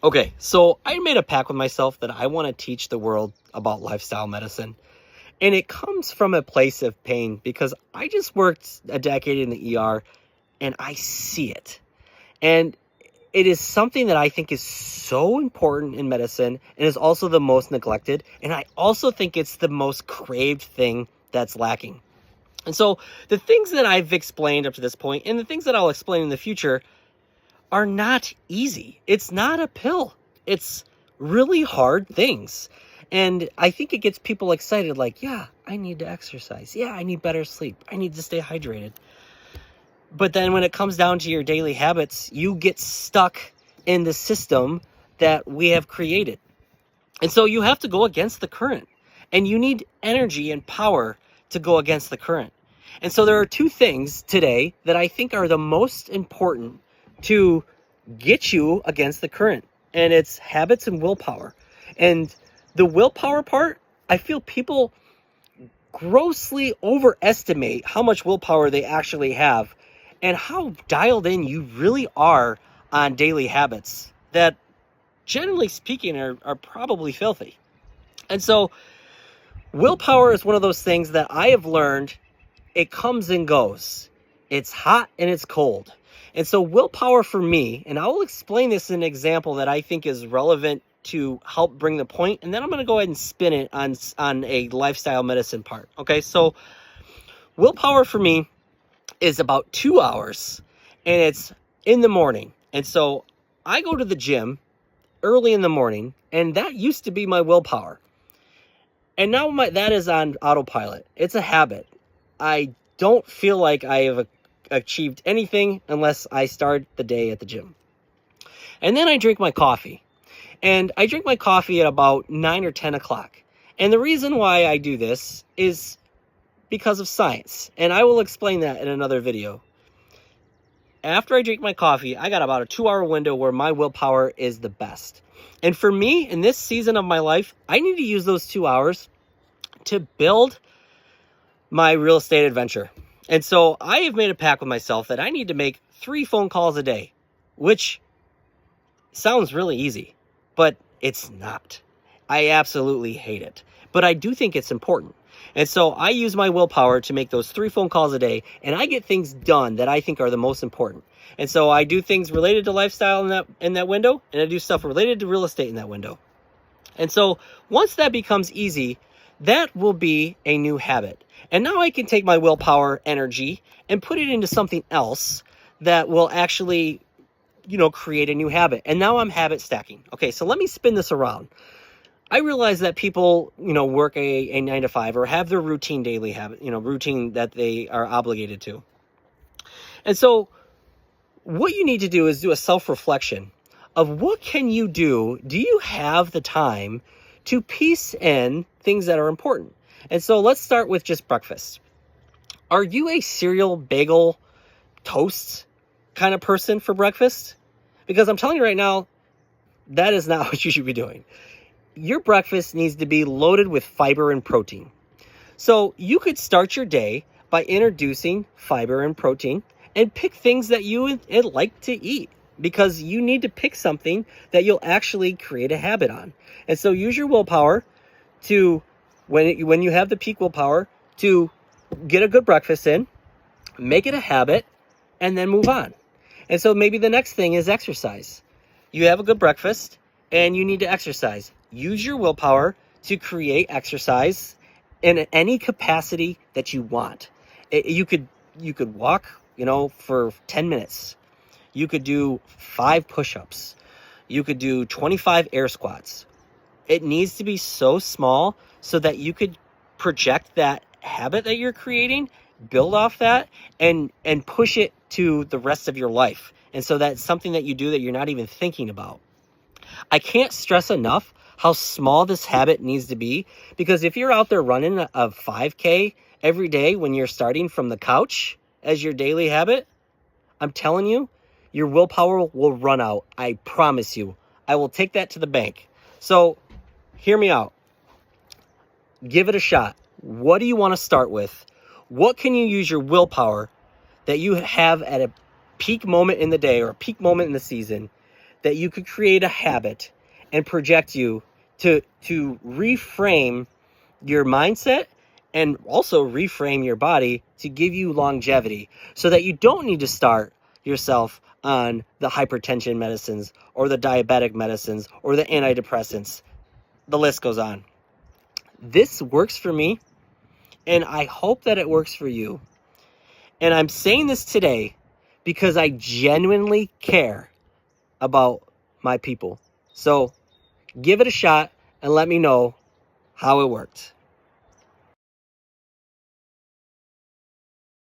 Okay, so I made a pact with myself that I want to teach the world about lifestyle medicine. And it comes from a place of pain because I just worked a decade in the ER and I see it. And it is something that I think is so important in medicine and is also the most neglected. And I also think it's the most craved thing that's lacking. And so the things that I've explained up to this point and the things that I'll explain in the future are not easy. It's not a pill. It's really hard things. And I think it gets people excited like, yeah, I need to exercise. Yeah, I need better sleep. I need to stay hydrated. But then when it comes down to your daily habits, you get stuck in the system that we have created. And so you have to go against the current. And you need energy and power to go against the current. And so there are two things today that I think are the most important to get you against the current. And it's habits and willpower. And the willpower part, I feel people grossly overestimate how much willpower they actually have and how dialed in you really are on daily habits that, generally speaking, are probably filthy. And so willpower is one of those things that I have learned it comes and goes. It's hot and it's cold. And so willpower for me, and I will explain this in an example that I think is relevant to help bring the point, and then I'm going to go ahead and spin it on a lifestyle medicine part. Okay, so willpower for me is about 2 hours, and it's in the morning. And so I go to the gym early in the morning, and that used to be my willpower. And now that is on autopilot. It's a habit. I don't feel like I have achieved anything unless I start the day at the gym. And then I drink my coffee. And I drink my coffee at about 9 or 10 o'clock. And the reason why I do this is because of science. And I will explain that in another video. After I drink my coffee, I got about a 2-hour window where my willpower is the best. And for me, in this season of my life, I need to use those 2 hours to build my real estate adventure. And so I have made a pact with myself that I need to make 3 phone calls a day, which sounds really easy, but it's not. I absolutely hate it, but I do think it's important. And so I use my willpower to make those 3 phone calls a day, and I get things done that I think are the most important. And so I do things related to lifestyle in that window, and I do stuff related to real estate in that window. And so once that becomes easy, that will be a new habit. And now I can take my willpower energy and put it into something else that will actually, create a new habit. And now I'm habit stacking. Okay, so let me spin this around. I realize that people, work a 9 to 5 or have their routine daily habit, routine that they are obligated to. And so what you need to do is do a self-reflection of what can you do? Do you have the time to piece in things that are important? And so let's start with just breakfast. Are you a cereal, bagel, toast kind of person for breakfast? Because I'm telling you right now, that is not what you should be doing. Your breakfast needs to be loaded with fiber and protein. So you could start your day by introducing fiber and protein and pick things that you would like to eat, because you need to pick something that you'll actually create a habit on. And so use your willpower to, when you have the peak willpower, to get a good breakfast in, make it a habit, and then move on. And so maybe the next thing is exercise. You have a good breakfast and you need to exercise. Use your willpower to create exercise in any capacity that you want. You could walk, for 10 minutes. You could do 5 push-ups. You could do 25 air squats. It needs to be so small so that you could project that habit that you're creating, build off that, and push it to the rest of your life. And so that's something that you do that you're not even thinking about. I can't stress enough how small this habit needs to be, because if you're out there running a 5K every day when you're starting from the couch as your daily habit, I'm telling you, your willpower will run out. I promise you. I will take that to the bank. So hear me out. Give it a shot. What do you want to start with? What can you use your willpower that you have at a peak moment in the day or a peak moment in the season that you could create a habit and project you to reframe your mindset and also reframe your body to give you longevity, so that you don't need to start yourself on the hypertension medicines or the diabetic medicines or the antidepressants. The list goes on. This works for me, and I hope that it works for you. And I'm saying this today because I genuinely care about my people. So give it a shot and let me know how it worked.